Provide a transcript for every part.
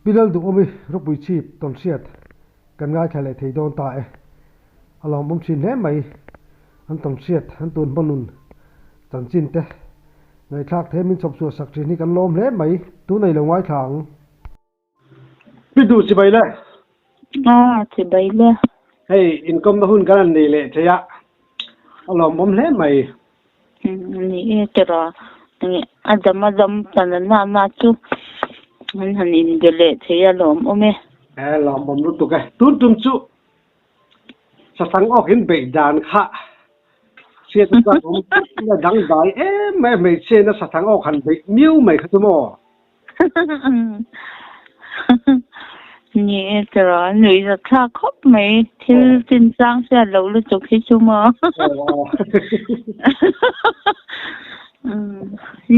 Bilal du omi rupui chip ton siat kan ngai thale thei don ta e along bom chin he mai an ton siat an tun bonun chan chin te ngai thak the min chop su sak ni kan lom le mai tu nei lo ngai thang pi du chi bai le chi bai le hey income da hun kan nei le che ya along bom le mai ni e tera ni adam tan na chu man hanin de le che ya lom ome lom bom ru tu ka tun tum chu sa sang ok in be dan khaเสียทุกคนผมดังได้ไม่เสียนะสัตว์ทางออกหันไปมิ้วไม่ขึ้นมอนี่จะรอหนุ่ยจะท่าคบไหมที่จินจ้างเสียเราเลยจบที่ชั่วโมง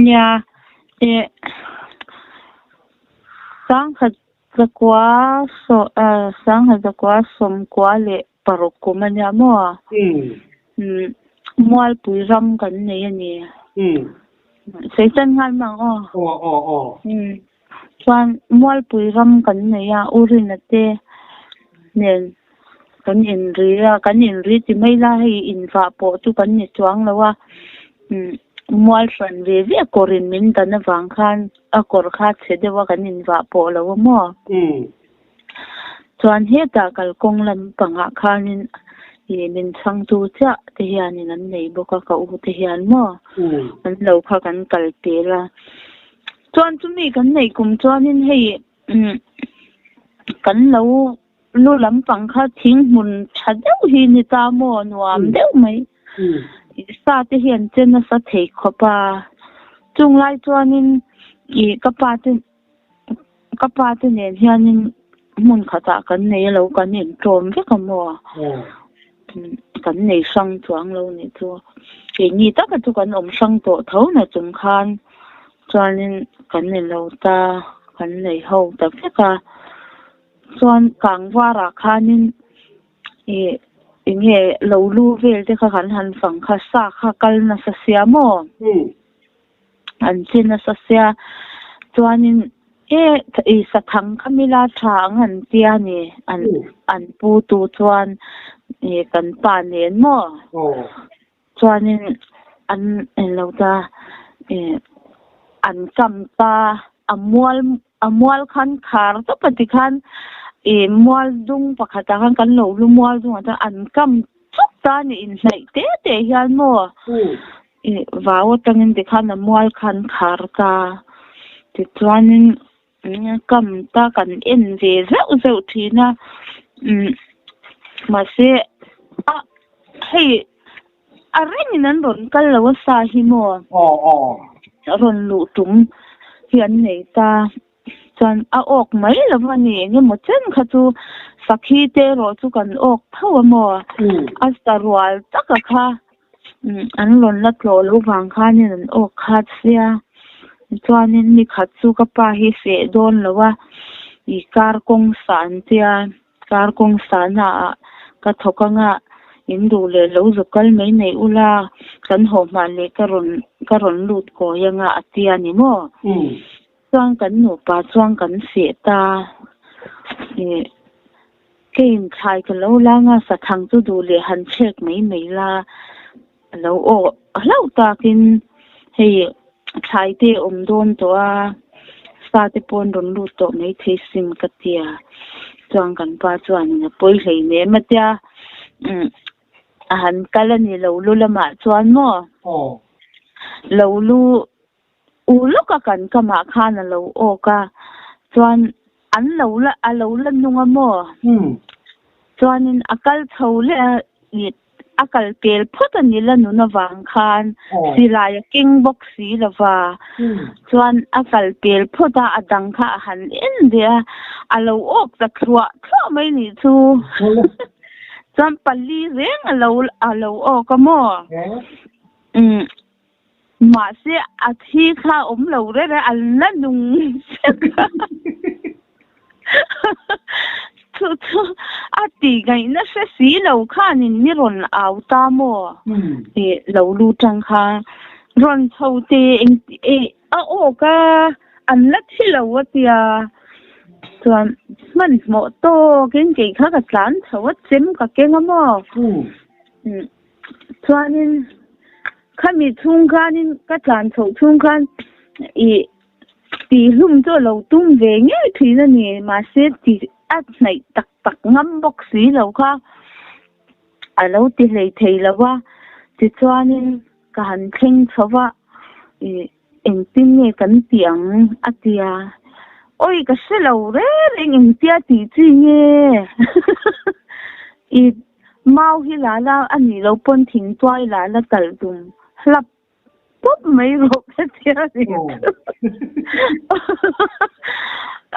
เนี่ยสร้างหัดจะกว่าสร้างหัดจะกว่าสมกว่าเลยปรุกุมันยามัวมัวปุยรำกันเนี่ยใช้จันงานมั้งส่วนมัวปุยรำกันเนี่ยอุรินเตเนี่ยกันอินรีที่ไม่ได้อินฟ้าโปจุกันเนี่ยจวงแล้วว่ามัวสันเวียกอรินมินตันฟังคันกอร์คาเสด็จว่ากันอินฟ้าโปแล้วว่ามัวส่วนเหตุการณ์กงลำปังอาคานินมินช่างตูจ้ะที่ยานี่นั่นในบุกเขาอุที่ยานมั่วมันเราพากันกัลเตละจวนจุมีกันในกลุ่มจวนนี่ให้กันเราลู่ลำปังเขาทิ้งหุ่นชัดเดียวหินิตามั่วนวมเดียวไหมซาที่เห็นเจนสัตย์เทขบาจุงไล่จวนนี่กระปาที่เนี่ยที่นี่มุนขจักกันในเรากันเห็นโจมแค่ขมัวกันในช่างจวงเราเนี่ยตัวนี่ตั้งแต่ทุกคนช่างตัวเท่านั้นจุงคันจวนนี้กันในเราตากันในห้องแต่แค่ก็จวนกลางว่าราคานี่เนี่ยเราลู่เวลที่เขาหันฝั่งข้าซาข้ากัลน่ะเสียหม้ออันเช่นน่ะเสียจวนนี้สถังขมิลาทางอันเตียนี่อันปูตูจวนกันป่านเนียนมั่วจวนนี้อันเราจะอันจำตาอมวลขันขาร์ตัวปฏิคันมวลดุงปะขัดกันกันหลูมวลดุงอันอันกำทุกตานี่อินใส่เตะยันมั่วว่าว่าตั้งอินติคันมวลขันขาร์กาติดจวนนี้กำตากันเอ็นเวเจ้าทีนะมาเสียให้อะไรนี่นั่นหล่นกันแล้วว่าซาฮิโมหล่นหลุจุ่มเหียนไหนตาจนเอาออกไหมแล้ววันนี้เนี่ยหมดเช่นค่ะจูสักทีเตะรอจูกันออกเท่าว่ามัวอัสตารวาลตักค่ะอันหล่นละโผล่ลูกวางข้านี่นั่นออกขาดเสียจวนนี้มีขัดจูกับปาฮิเสโดนแล้วว่าอีการกงสารเตียการกงสารก็ทกงะยินดูเลยเราจะกันไม่ในอุลากันหอมาเลยกระรอนหลุดก็ยังเตียนี่มั้งจ้างกันหนูปลาจ้างกันเสียตาเก่งชายกันแล้วล่างสะทังจะดูเลยหันเช็คไม่ลาแล้วเราตากินให้ชายเตอมโดนตัวซาติปนโดนหลุดตัวในเทสิมกเตียจ้างกันปลาจ้างเนี่ยป่วยเลยเนี่ยมาเตียอาหารกันแล้วนี่เราลู่ละหมาดชวนมั้งเราลู่ลูกกันก็มาข้านะเราโอกาชวนอันเราละนุ่งมั้งชวนนี่อากาศเท่าเลยนี่อากาศเปลี่ยนพุทธนี่ละนุ่งวางคานสิลายกิ้งบ็อกซีละว่าชวนอากาศเปลี่ยนพุทธอดังข้าหันอินเดียเราออกจากครัวไม่หนีทูจำปลีเร่งเราออกก็มั่วมาเสียอาทิตย์ข้าเราได้อันนั้นนุ่งทุอาทิตย์ไงนั่นเสียเราข้านี่มีรอนเอาตามั่วเรารู้จังค่ะรอนเท่าเตอโอ้ก็อันนั้นที่เราว่าเตีย ส่วนมันหมดโตกินกี่ข้ากับหลานเขาว่าเจ็มกับเก่งอ่ะมั้งส่วนนี้ข้ามีทุ่งข้านี่ก็หลานเขาทุ่งข้าอีตีลุ่มตัวเราตุ้งเวงเนี่ยทีนั่นนี่มาเสียตีอัดในตักงั้มบกสีเราค่ะเราตีเลยทีแล้วว่าติดส่วนนี้การเข่งเขาว่าเอ็งติ้งเนี่ยกันเตียงอัดเดียโอ้ยก็เสียเราเร่เอ็งเตียตีจีเนี่ยอีเมาที่หลานเราอันนี้เราปนทิ้งตัวหลานแล้วตัดดุมหลับปุ๊บไม่รู้แค่เทียนี่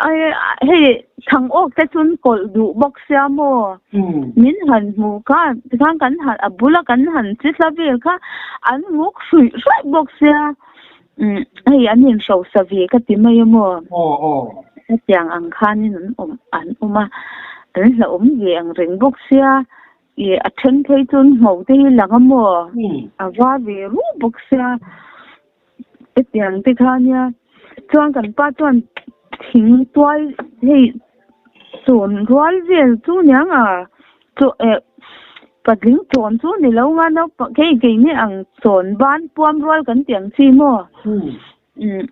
ไอ้ให้ทางออกแต่ชุนกดดูบอกเสียโมมิ้นหันหมูค่ะทางกันหันบุลกันหันจิตสเวลค่ะอันงกสุยบอกเสียไอ้อันนี้ชาวสเวก็ติไม่โมแต่อย่างอังคารนี่นั่นอันมาอันละเยี่ยงเริงบอกเสียอัดเชนเคยจนหมดที่หลังมัวว่าเวรูบอกเสียแต่อย่างที่ข้าเนี่ยจวนกันป้าจวนทิ้งตัวให้ส่วนร้อยเวียนจู่ยังจู่ปัดลิงส่วนจู่นี่แล้วงั้นเราแค่กี่นี่อังส่วนบ้านปวมร้อยกันเตียงซีมัว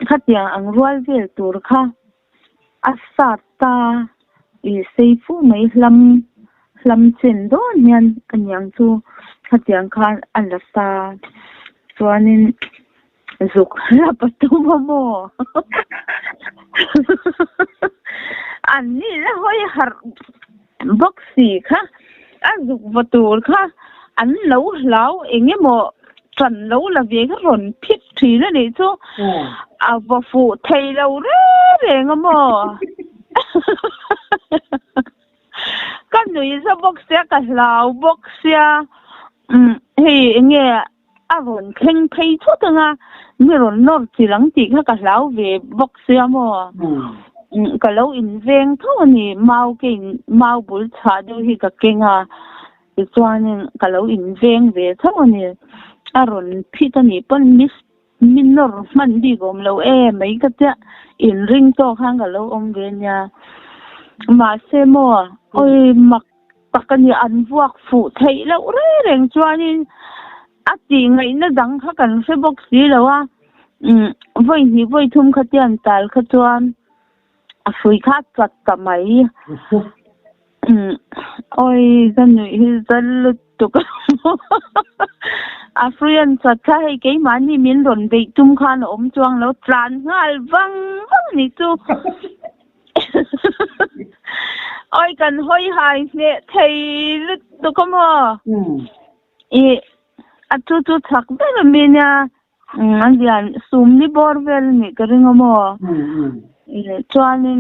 ขัดอย่างอังร้อยเวียนตัวค่ะอาสาตาเซฟูไม่ลำเส้นโดนยันอันยังจู่ขัดอย่างค่ะอันละตาส่วนนี้สุขรับประตูโมอันนี้แล้วห้อยหัดบ็อกซี่ค่ะอันสุขประตูค่ะอันเหลาเองเนี่ยโมสันเหลาละเวียก็ร่นพิษทีนั่นเองจู่เอาบฟูไทยเราเรื่องโมก็หนุ่ยจะบ็อกเสียกับเราบ็อกเสียเฮ้ยเนี่ยอารมณ์เคร่งเพยทุกทั้งมีรถนอกจีหลังจีเขาก็เล่าเว็บบอกเสียมั้งก็เล่าอินเวงเท่านี้เมาเก่งเมาบุญชาดูที่ก็เก่งอีกส่วนนึงก็เล่าอินเวงเว็บเท่านี้อารมณ์พี่ตอนนี้เป็นมินนอร์มันดีกว่าเราไม่ก็จะอินริงโตข้างกับเราเวียนยามาเสมัวโอ้ยมักปากกันยอันพวกฝูไทยแล้วเร่งส่วนนี้อาจริงไงนะดังเขากันเฟซบุ๊กสีแล้วว่าวันทุ่มขยันตายขจรฟุยขาดจัดกับไหมโอ้ยกันหนุ่ยจะลุดตุกฟุยอันจัดใช่เกี่ยมันนี่มีหล่นไปทุ่มขานจวงแล้วจานง่ายวังนี่จูโอ้ยกันห้อยหายเนี่ยไทยลุดตุกมั้งจู่ทักได้ละมีเนี่ยอันเดียนซูมนี่บอร์เวลนี่ก็เรื่องมั้งจวนนี้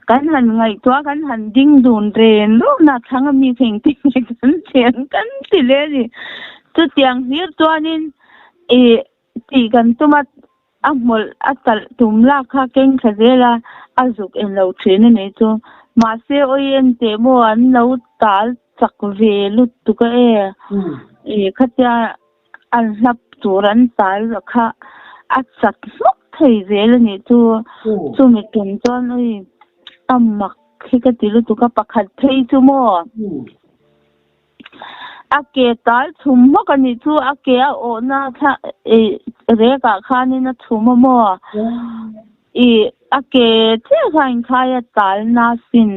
กันหันไงตัวกันหันดิ้งดูนเรนรูปนักทั้งมีเพลงติ้งกันเสียงกันสิเลยนี่จุดอย่างนี้ตัวนี้ตีกันตัวมาอักมลอัตตตุมลาค่าเก่งขนาดละอาจุกเอ็นเราเทนนี่ตัวมาเสียโอเย็นเตโมอันเราตาสักเวลุตุกขจาอันนับตัวรันตายแล้วค่ะอัดสักมุกไทยเวลนี่ตัวมีตุนจอนมักที่ก็ติลุตุกปักขัดไทยตัวโมอาเกตายทุ่มมกันนี่ตัวอาเกอโอนาค่ะเรกาข้านี่นะทุ่มโมอาเกเจ้าข้าอินข้ายตายนาสิน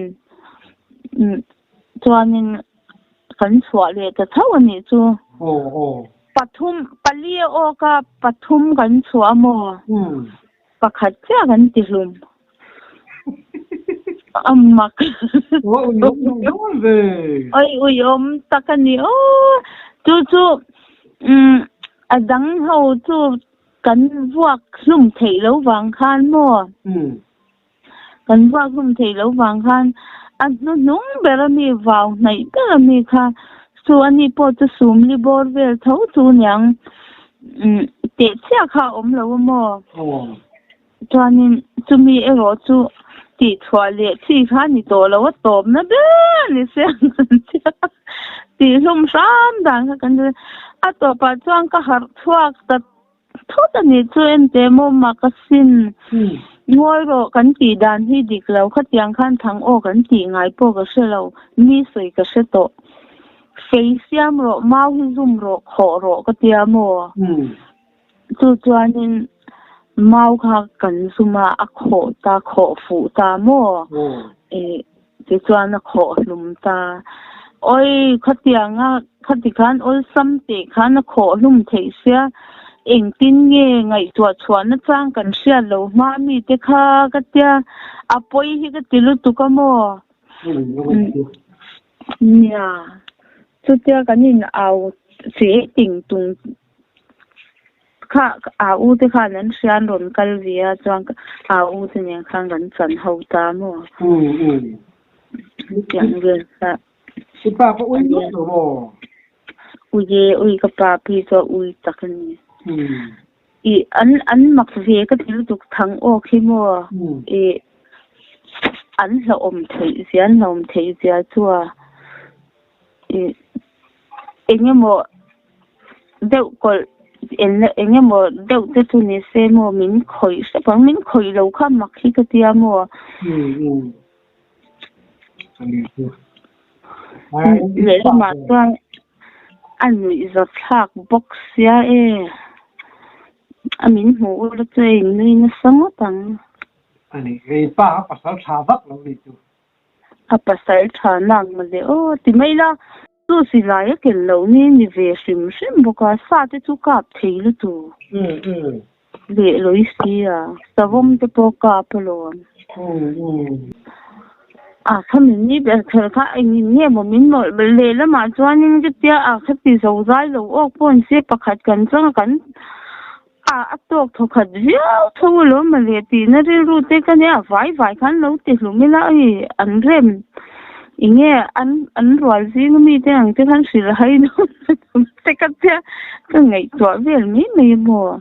ตัวนี้กันสวเลยแต่เท่านี้จูปฐุมปลีโอกับปฐุมกันสวมปะขัดเจ้ากันติลุมมักโอ้ยตะกันนี่โอ้จูดังเฮาจูกันพวกลุ่มเทแล้ววางคานมั่วกันพวกลุ่มเทแล้ววางคานอันนู้นเบลมีวาวในเบลมีค่ะส่วนนี้พอจะสูมลิบอร์เวลเท่าตัวยังเตะเสียค่ะเรามั่วตอนนี้จะมีรถจูติดทัวร์เลยที่ข้านี่โตแล้วว่าตบนะเด้อนี่เสียงตีลุ่มซ้ำดังกันเลยตัวปัจจุบันก็หัดทัวร์แต่ทุกตอนนี้จูเอ็นเดโมมากสิน ngồi rồi cắn tì đàn hi đi lâu khát tiếng khăn thằng ô cắn tì ngay po cái xe lâu mi sợi cái xe to face xiêm rồi mau hi zoom rồi khó rồi cái tia mò tu cho nên mau khá cắn suma khó phụ ta mò tu cho nó khó lùm ta ôi khát tiếng khăn ôi xăm tệ khăn nó khó lùm thấy xe eng tin nghe ngày tua chuan nó trang cần xe lâu mà mi te kha cái tia apoi hi cái tilu tu ka mo nha tu tia cái nhìn ao sẽ tình tung kha ao te kha nan sian ron kal via chuan ao te ne khang ran chan ho ta mo yang ge sa si pa pa ui no mo ui ka pa pi so ui takani an mặc về cái thứ tục thằng ô khi mua anh là thấy gì anh là thấy gì chua anh em mua đeo còn anh em mua đeo cái thứ này xem mua mình khởi sẽ bằng mình khởi lâu khá mặc khi cái tia mua để mà toàn anh bị giật thạc box ya mình ngủ là chơi nên nó sống tăng anh ấy ba pasal savak lâu đi tu pasal thà năng mà để thì mấy là tu sĩ lại cái lâu nên về xem bốc sa thì tu cáp thấy了tu để lối xí sao vong thì bốc cáp luôn他们那边看anh nghe một mình một lệ là mà cho nên cái tia cái tí dầu dai dầu ốc bọn xe bạc hạt cần chẳng cần tok thọ khát riau thâu lỗ mà lệ tí nó đi ru tê cái này vài khán lâu tê lỗ mới là anh rem nghe anh rồi gì nó mi tê anh tê khán xì là hay nó tê cái ngày tuổi về mấy mùa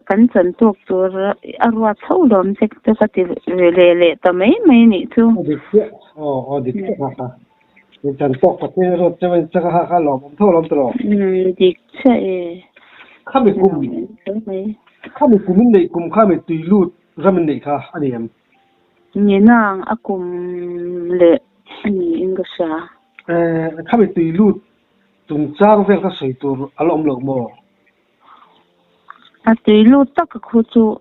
kan chan tok tur arwa thâu lom sek te ka ti le ta mai ni chu dik ha ni chan tok ka te ro te wen cha ha lom thâu lom tro dik che khami kum min nei kum khami tui lut ramin nei kha ani em ni nang akum le ani ingsa khami tui lut tung chang vel ka sei tur alom lo mo tùy lúc tất cả khu chu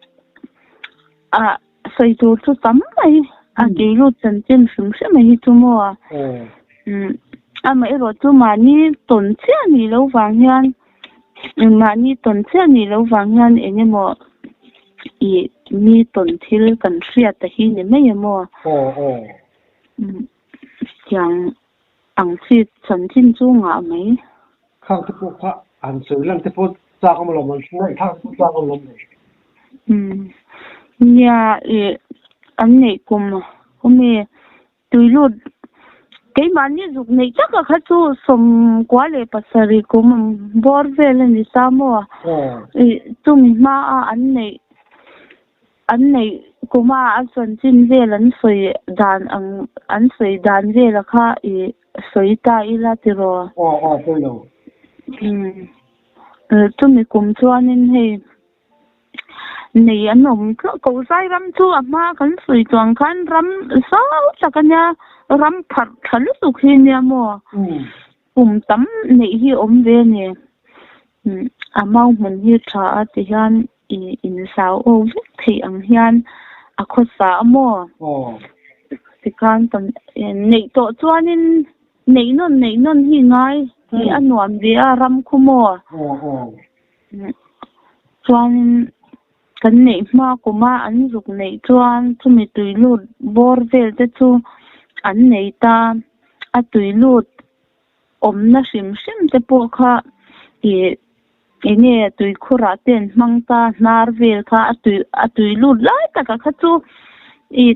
xây chu chu tắm này tùy lúc chân chân sướng sẽ mấy chu mua mấy rồi chu mà ni tuần xe ni lâu vàng hen mà ni tuần xe ni lâu vàng hen em mua ni tuần thiêu cần xe tại khi ni mấy mua chẳng ăn chi chân chân chu ngã mấy khang tiếp tục ha ăn sữa lần tiếp tục cha không lòng mình này thang cha không lòng này nhà anh này cùng mẹ tùy luôn cái mà như dục này chắc là khách chú sống quá lệ pasari cùng bor về lên đi sao mua chúng mà anh này cũng mà anh xuân chín về lần soi đàn về là khá soi ta ila tiro tôi đâu chúng mình cùng cho nên thì này anh ông cầu sai ram chu mà khán soi toàn khán ram sao chắc cái nhà ram thật thật lúc khi nhà mua cùng tắm này hi về nè mau mình hi trả thì han in sao ô thì anh hian khó sa mua thì can tầm này tổ cho nên này non hi ngay thì anh nuam về ram khu mua cho nên cái này mà cũng mà anh dục này cho chúng mình tùy luôn bor về để cho anh này ta tùy luôn nó sim để bỏ khá thì nghe tùy khu ra tiền mang ta nar về khá tùy luôn lại tất cả các chú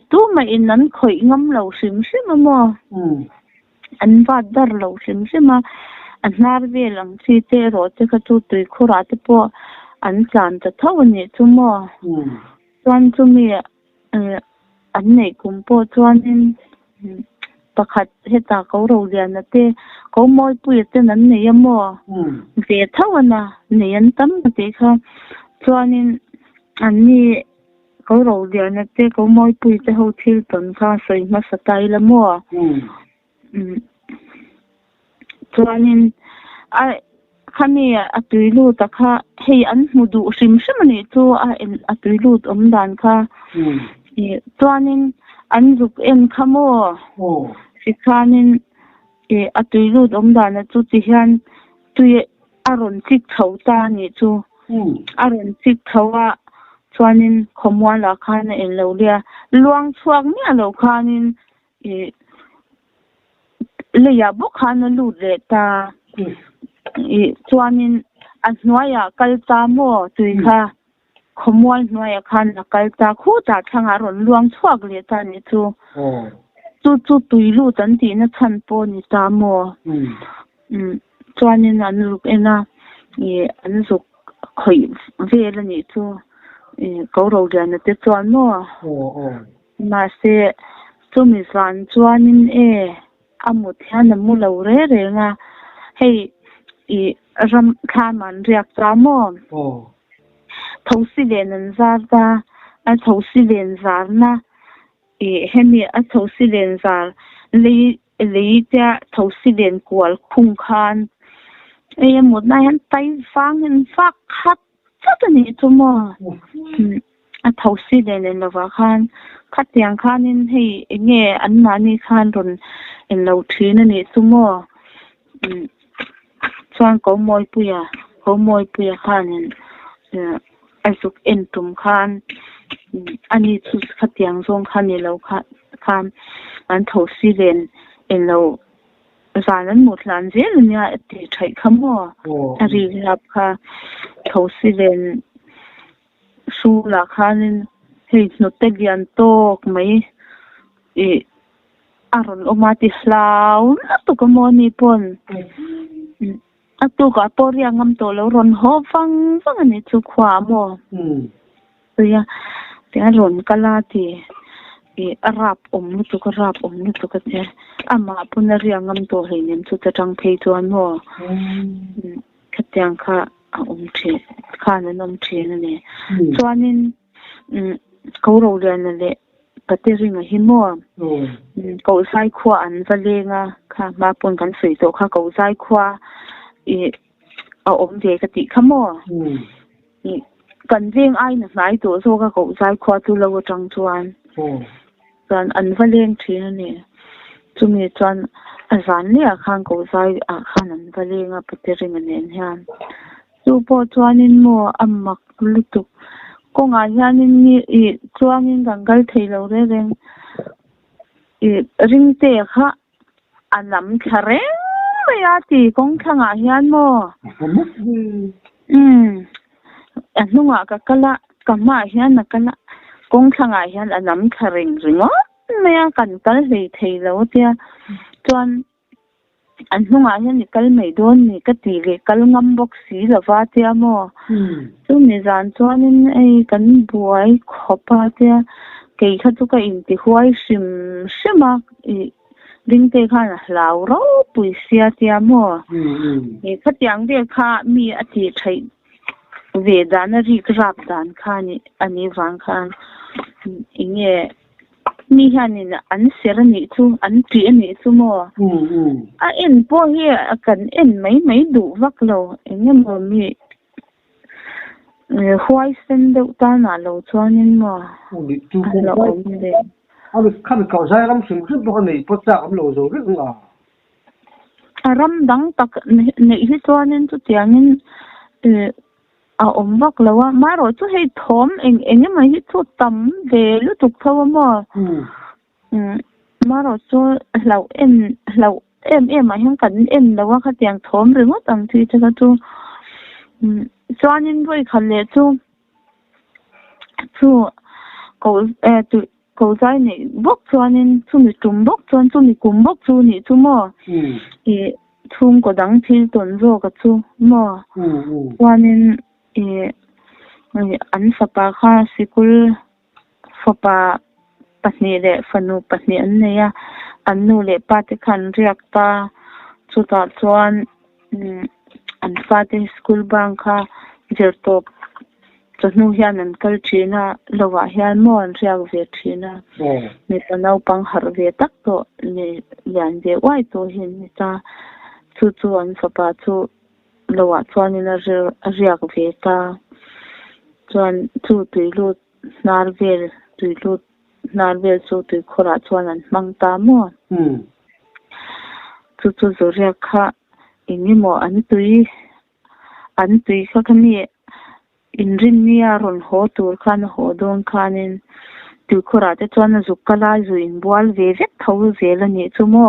tu mà anh khởi ngâm lâu sim mà anh bắt dar lâu sim mà anh nar về lăng si tê rồi thì các chú tùy khu ra để bỏ anh chán cho thâu nhỉ chú mò choan chú mi anh này cũng bỏ choan nên bạc hạt hết ta câu đầu liền là tê câu môi bụi tê nắn này mò về thâu à này anh tâm cái thế không choan nên anh ni có rồi giờ này thế có mỗi bụi thế hậu thiên tuần kha sợi mà sát tay là mua cho nên ai khani tùy lu ta kha hay anh mudu sim sim này cho tùy lu đàn kha cho nên anh giúp em khamo thì kha nên tùy lu đàn là cho thì han tùy aron chích thấu ta này cho aron chích thấu cho nên không muốn là kha này lâu lia luang chuang nha lâu kha nên lấy ya bốc kha nó lụt lệ ta cho nên anh nói cái ta mua tùy kha không muốn nói kha là cái ta khu ta thằng aron luang chuang lệ ta này chú tùy lu tận thì nó thành po này ta mua cho nên anh lúc em anh dục khởi về là này chú câu đầu tiên là tiếp cho nó mà sẽ chú mình phán cho nên một thiên là mua lâu rồi nga hay ram kha man riak cha mo thấu si lên ra ta thấu si lên ra na hemi thấu si lên ra lấy ta thấu si lên qual khung khan một nay hắn tay phang hắn phát khát chắc là như thế mà thấu si lên là vào khan khát tiếng khan nên hay nghe anh nói như khan rồi lâu thứ nữa như thế mà choan có môi bùi khan nên ai giúp em tụm khan anh ấy chú khát tiếng rong khan như lâu khan anh thấu si lên em lâu ra nên một lần dễ là nha thì thấy không mà đi gặp kha thấu si lên su là khan nên hay nó tên liền to mấy aron omati hlaw tu ka mo ni pon atu ka poria ngam to lo ron ho fang ani chu khwa mo ya te ron kala ti arap tu ka te ama punaria ngam to he nem chu ta tang phei to mo khatyang kha the kha na nom the na ne chuanin ko ro len le patering a himo ko sai khwa an valenga kha ma pon kan sui to kha ko sai khwa de ka ti khamo kan jeng ai na sai to so ka ko sai khwa tu lo tang chuan chuan an valeng thina ne chumi chuan azan ne khang ko sai khan an valenga patering an hian chu po chuanin mo ammak lutuk ko nga hianin ni chuangin gangal theilo re reng ring te kha anam thare ya ti kong thanga hian mo anunga ka kala kama hian na kala kong thanga hian anam thareng ringo maya kan kal hei theilo tia chuan anunga hian ni kal mei don ni ka ti le kal ngam bok si lawa tia mo chu mi zan chuanin ei kan buai khopa tia ke kha chu ka in ti huai shima ding te kha na lau ro pui sia tia mo kha tiang de kha mi ati thai ve dan ri krap dan kha ni ani wang khan inge mi hanin an serani chu an ti ani chu mo en po hi kan en mai du vak lo inge mo mi huai sen de ta na lo chuanin mo lo om de khăn cầu sai lắm sừng rất bao này có chạm lộ rồi rất là ram dang tak nei hi chuanin chu tiangin vak lo ma ro chu hei thom eng mai hi chu tam ve lu tuk thaw mo ma ro chu lo em ma hang kan en lo kha tiang thom ri mo tang thi cha chu chuanin voi khan le chu ko zai ni bok chuanin chu mi tum bok chuan chu mi kum bok chu ni chu mo thum ko dang thil ton ro ka chu mo chuanin an fapa kha sikul fapa pahni le fanu pahni an neya an nu le pa te khan riak ta chu ta chuan an fa te school bang kha jertop cho nu hian an kal thina lowa hian mo an riak ve thina mi panau pang har ve tak to ni lian ve wai to hin ni ta chu an fapa chu lowa chuan in a riak ve ta chuan chu tuilut narvel chu tui khora chuan an hmang ta mo chu zoria kha engemaw an tui kha khani inrin nia ron ho tur khan ho don khanin tui khora te chuan a zuk kala zu in bual ve vek tho vel ani chumo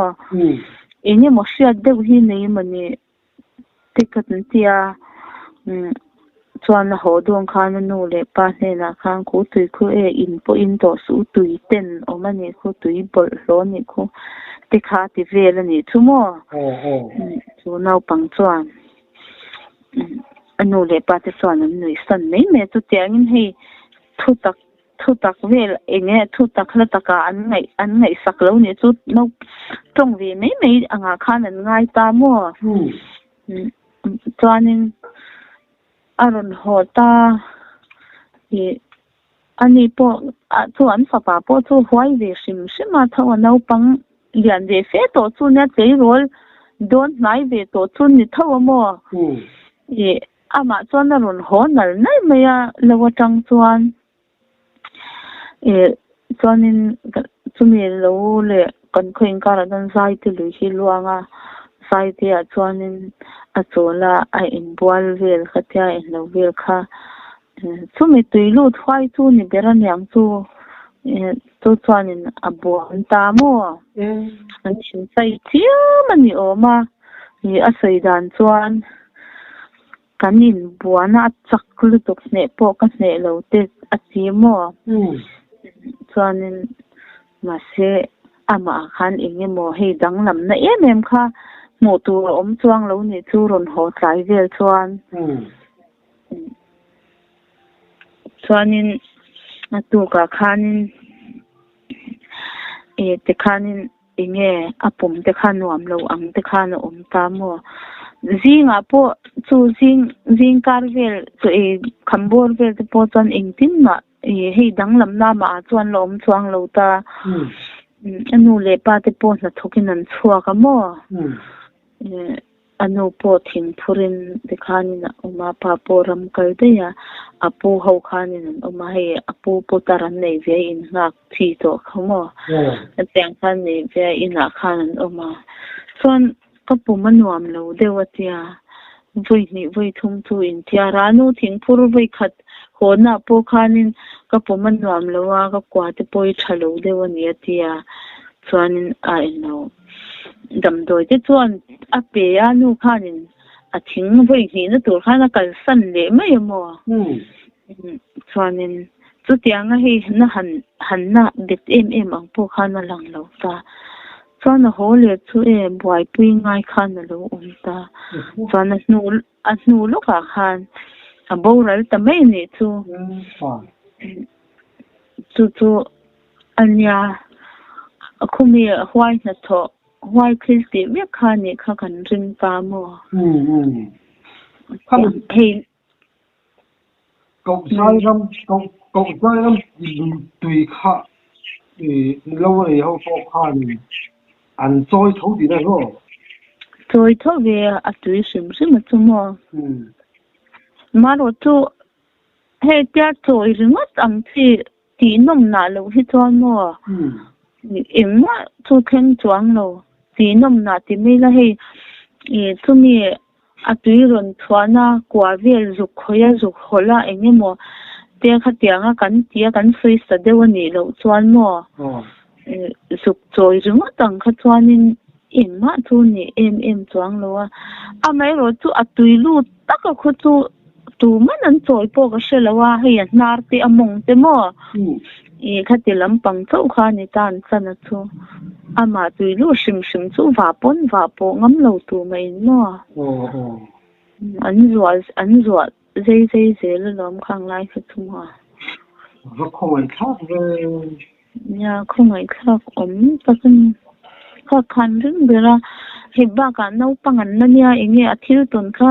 engemaw hriat deuh hi nei mani tikat tia chuan a ho don khan nu le pa hna khan ku tui khu in po in to su tui ten omani khu tui bol hlo ni khu ti kha ti vel ani chumo chu nau pang chuan anu le pa te chuan an nui san nei me chu tiangin hei thu tak vel enge thu tak la taka an ngai sak lo ni chu no tong ve mai anga khan an ngai ta mo chuanin aron hota ani po chu an fapa po chu huai ve sim sima thaw nau pang lian ve fe to chu na chei rol don nai ve to chu ni thaw mo ama chuan a ron ho nal nai maya lawa tang chuan chuanin chumi lo le kan khoing kar dan sai te lui hi luanga sai te a chuanin a chola a in bual vel khatia in lo vel kha chumi tuilu thwai chu ni beran yang chu chuanin a buan ta mo an chin sai tia mani oma ni a sei dan chuan kanin buana chak lu tok ne po ka ne lo te a ti mo chuanin ma se ama khan engemaw hei danglam na em kha mo tu om chuang lo ni chu ron ho tlai vel chuanin atu ka khanin te khanin enge apum te khan nuam lo ang te khan om ta mo zinga po chu zing kar vel chu khambor vel te po chuan engtin ma hei danglam na ma chuan lo om chuang lo ta anu le pa te po na thokin an chhuaka mo anu po thing phurin te khanin oma pa po ram kal de ya apu ho khanin oma hei apu po taran nei ve in ngak thi to khamo teng khan nei ve ina khan oma chuan kapu manuam lo dewatia voi thum chu in tia ranu thing phur voi khat hona po khanin kapu manuam lowa ka kwa te poi thalo dewani atia chuanin a eno damdoi te chuan a pe anu khanin a thing voi ni na tur khana kal san le mai mo chuanin chu tianga hei na han na bet em ang po khana lang lo ta chuan a ho le chu buai pui ngai khan lo om ta chuan a hnu lo ka khan a boral ta mai ni chu anya khumi huai na tho huai kristi me khani kha kan ring pa mo hei cậu sai lắm tùy khá lâu này hậu phó khá này anh trôi thấu gì đây không trôi thấu về à tùy sim mà chú mò mà rồi chú hay tia trôi rồi mất âm thì nông nà lâu hết tròn mò em mà chú khen choáng lâu thì nông nà thì mấy là hay chú mi à tùy rồi choáng na quả về dục khói là anh em mò tia khát tiếng cắn suy sa đều anh lâu choáng mò dục trôi rồi mất tăng khát choáng nên em mà chú ni em choáng lâu à mấy rồi chú à tùy lu tất cả khu chú tu man an choi po ka shelawa hei nar te among te mo khati lampang chau kha ni tan chana chu ama tui lu sim chu va po ngam lo tu mai mo an zual zai le lom khang lai kha chu ma va khoi khak ve ya khoi khak om takin kha khan ring bera he ba ka no pangan na nia enge athil ton kha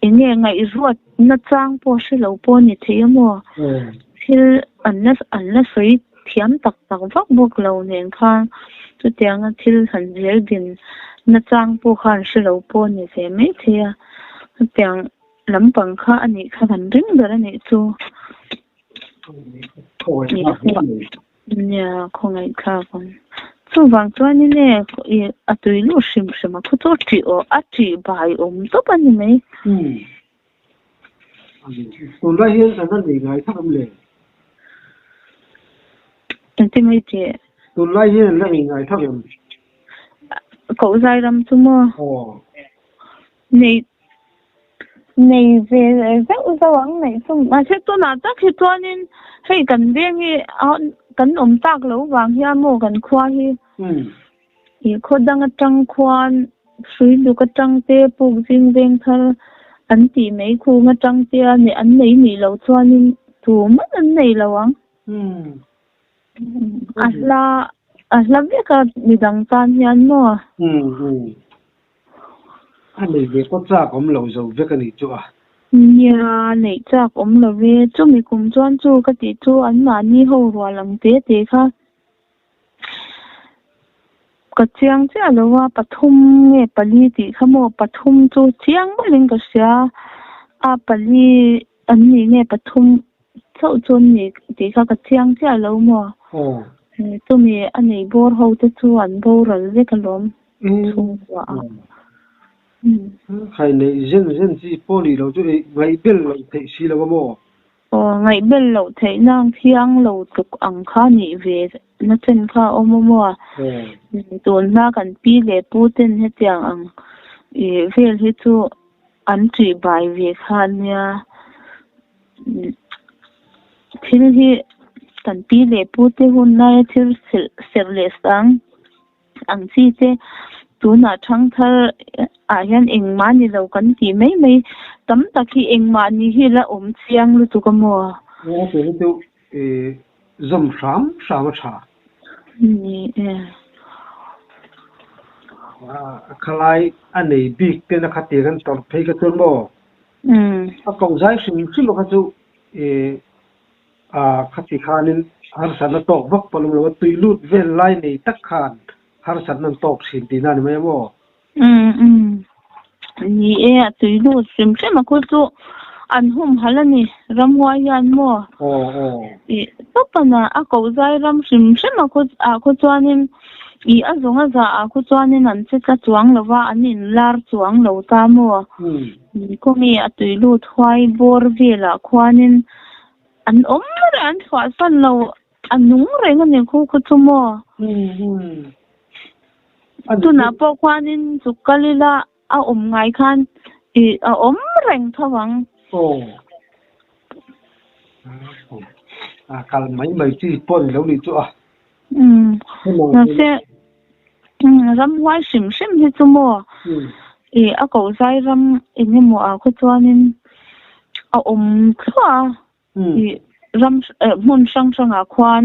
enge ngai ruat na chang po shi lo po ni the mo thil an na soi thiam tak tak vak buk lo nen khan chu tiang a thil han zel din na chang po khan shi lo po ni se me thia tiang lampang kha ani kha han ring dar ani chu nya khongai kha kon chu wang chuan ni ne a tui lu sim sim khu to ti o a ti bai to pan ni mai tun lai hian an nei ngai thakam le ti mai ti tun lai hian la ngai thakam cậu dai ram chu mo nei về rất là này xong mà sẽ tôi là chắc khi tôi nên hay cần riêng thì cần ổn tạc lâu vàng hi mua cần khoa hi thì khô đang trăng khoan suy được cái trăng tê bụng riêng riêng thơ anh tỉ mấy khu mà trăng tê này anh lấy mì lâu cho nên thủ mất anh này là vắng là biết cái bị đăng tan hi anh mua anh này về có cha cũng lâu rồi về cái này chú à nhà này cha cũng là về chú mình cùng chuyên chú cái gì chú anh mà đi hậu hòa làm thế thế khác cái chiang chứ làว่าปฐมเนี่ยปลีติขโมปฐมchú chiangไม่ลิงก็เสียปลีอันนี้เนี่ยปฐมเจ้าจนนี่ติค่ะcái chiang chứ làว่าchúมีอันนี้บัวเขาจะchúอันบัวเราเรียกกันล้มchúว่าkhai này dân chỉ poli lâu chỗ này ngày bên lâu thấy xí lâu mà ngày bên lâu thấy nàng thiang lâu tục ăn khá nhị về nó chân khá ôm mà tuần na cần pi lệ pu tên hết tiếng ăn về hết chỗ ăn chỉ bài về khá nha thì cần pi lệ pu tên hôm nay thì sẽ lệ sáng ăn chi thế tu na thang thar hian engma ni lo kan ti mai mai tam taki engma ni hi la chiang lu tu ka mo tu zom sam cha ni khalai anei big te na khati kan tor phei ka ton bo a kong jai sim chi lo ka chu khati khanin har san na tok vak palum lo tui lut vel lai nei tak khan har san nan tok sin ti na ni mai mo ni tui lut sim che ma ko chu an hum halani ramwa yan mo to pana a ko zai ram sim che ma ko chuanin azonga za ko chuanin an che ka chuang lova anin lar chuang lo ta mo ko mi tui lut hwai bor vela khwanin an ran khwa san lo anung reng ani khu chu mo tu na po khwanin chukalila a ngai khan a reng thawang kal mai chi pon lo ni chu na se ram wai sim hi chu mo a ko zai ram ni mo a khu chuanin a khwa ram mun sang a khwan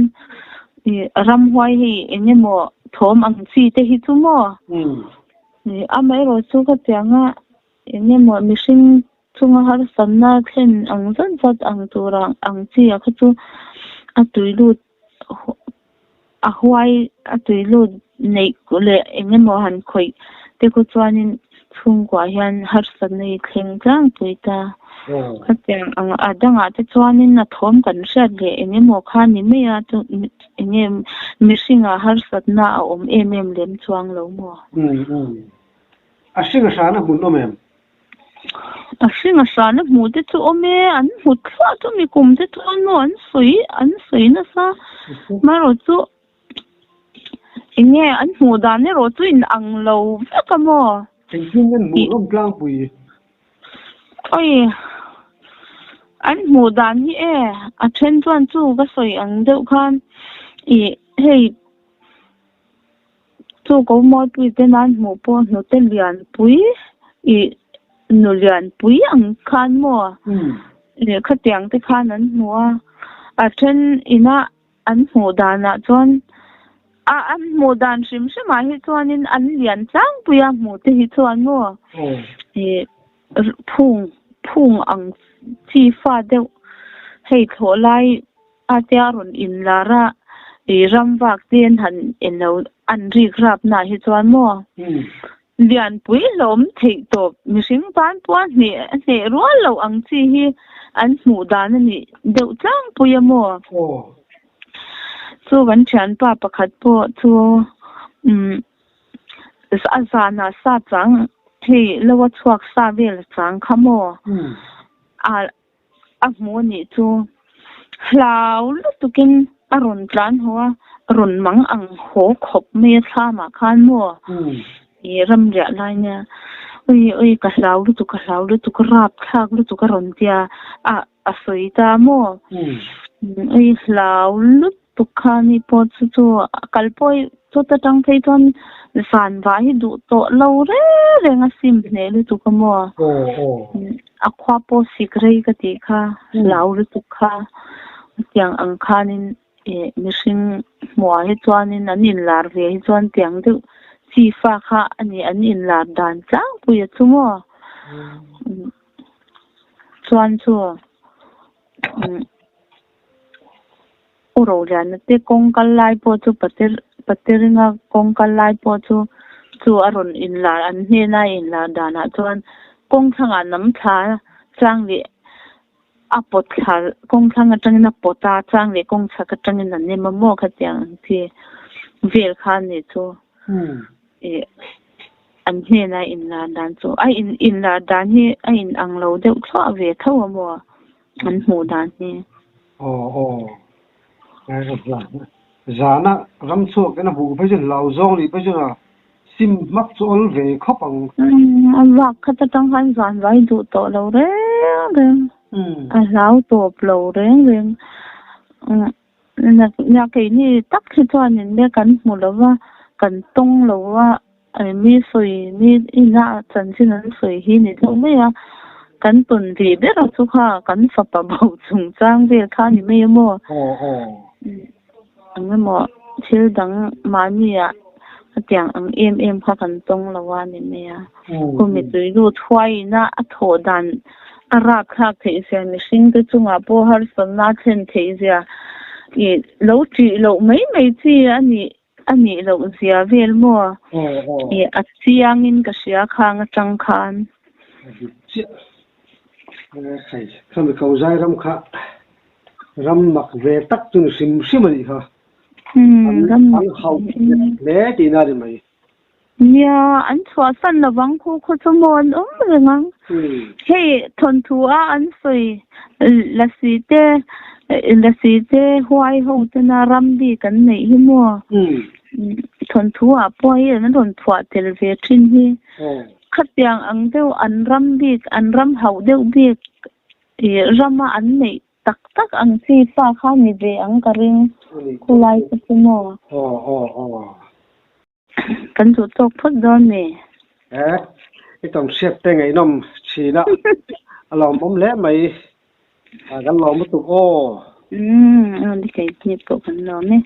ram hwai hi ni mo thom ang chi te hi chu mo a mai ro chu ka tianga ni mo mishing chunga har sanna khen ang zan zat ang turang ang chi a chu a tuilu a hwai a tuilu nei ko le ni mo han khoi te ko chuanin chung kwa hian har san nei thleng tlang tuita khatiang ang adanga te chuanin na thom kan shat le ni mo kha ni me a chu ni mishinga har satna em lem chuang lo mo a singa sana mun no mem a singa sana mu te chu ome an mu thwa chu mi kum te chu no an sui na sa ma ro chu inge an mu da ne ro chu in ang lo ka mo tin mu rom tlang pui oi an mu dan hi a then chuan chu ka soi ang deuh khan hei chu ko mo pui te nan mu po no te lian pui no lian pui ang khan mo khatiang te khan an mua a then ina an mu dana chuan an mu dan sim ma hi chuanin an lian chang pui a mu te hi chuan mo phung ang chi fa deuh hei thlawlai atia ron in lara ram vak ten han eno an ri grab na hi chuan mo lian pui lom thei top mihring ban puan hne rual lo ang chi hi an hmu dan ani deuh tlang pui amo chu kan thian pa pakhat po chu azana sa chang hei lawa chuak sa vel chang khamo a hmu ni chu hlau lutukin aron tlan hoa ron mang ang ho khop me thlama khan mo ram ria lai nya oi ka hlau lu tu ka rap thak lu tu ka ron tia a soi ta mo oi hlau lu tu khani po chu kalpoi chu ta tang thei ton san va hi du to lo re nga sim ne lu tu ka mo a khwa po sikrei ka ti kha hlau lu tu kha tiang ang khanin mihring hmua hi chuanin an in lar ve hi chuan tiang deuh chi fa kha ani an in lar dan tlang pui a chu mo chuan chu uro lian te kong kal lai po chu pateringa kong kal lai po chu aron in lar an hne na in lar dana chuan kong thanga nam thla tlang le apot khal kong thanga tangina pota chang le kong chaka tangina ne mamo khatiang thi vel khan ni chu an hne na in la dan chu ai in la dan hi ai in ang lo deuh thwa ve thaw mo an hmu dan ni ngai ra zana ram chu kana bu phai jin lau zong li phai jina sim mak chol ve khopang wa khata tang han zan vai du to lo re a lau to plo reng na ke ni tak chi chuan in le kan hmu lo wa kan tong lo wa mi soi mi ina chan chin an soi hi ni lo me ya kan tun vi be ra chu kha kan fa pa bau chung chang ve kha ni me mo ang mo thil dang ma mi ya tiang ang em kha kan tong lo wa ni me ya ko mi tui lu thwai na a tho dan ara khak thei se mi sing te chunga po har son na chen thei zia lo chi lo mai chi ani lo zia vel mo a chiang in ka sia khang atang khan sai kham ko zai ram mak ve tak chung sim ani kha ram hau le ti na ri mai ya an chua san la wang khu chumon rengang hey thon thua an soi la si te huai ho te na ram di kan nei hi mo thon thua poi na thon thua tel ve thin hi khatiang ang deu an ram hau deu bi rama an nei tak ang si fa kha ni ve ang karing khulai chu mo kan chu tok phot don me cái tổng xếp tên ngày năm chỉ là lòng bấm lẽ mày gắn lòng một tục ô đi cái nhịp cậu phần lo nè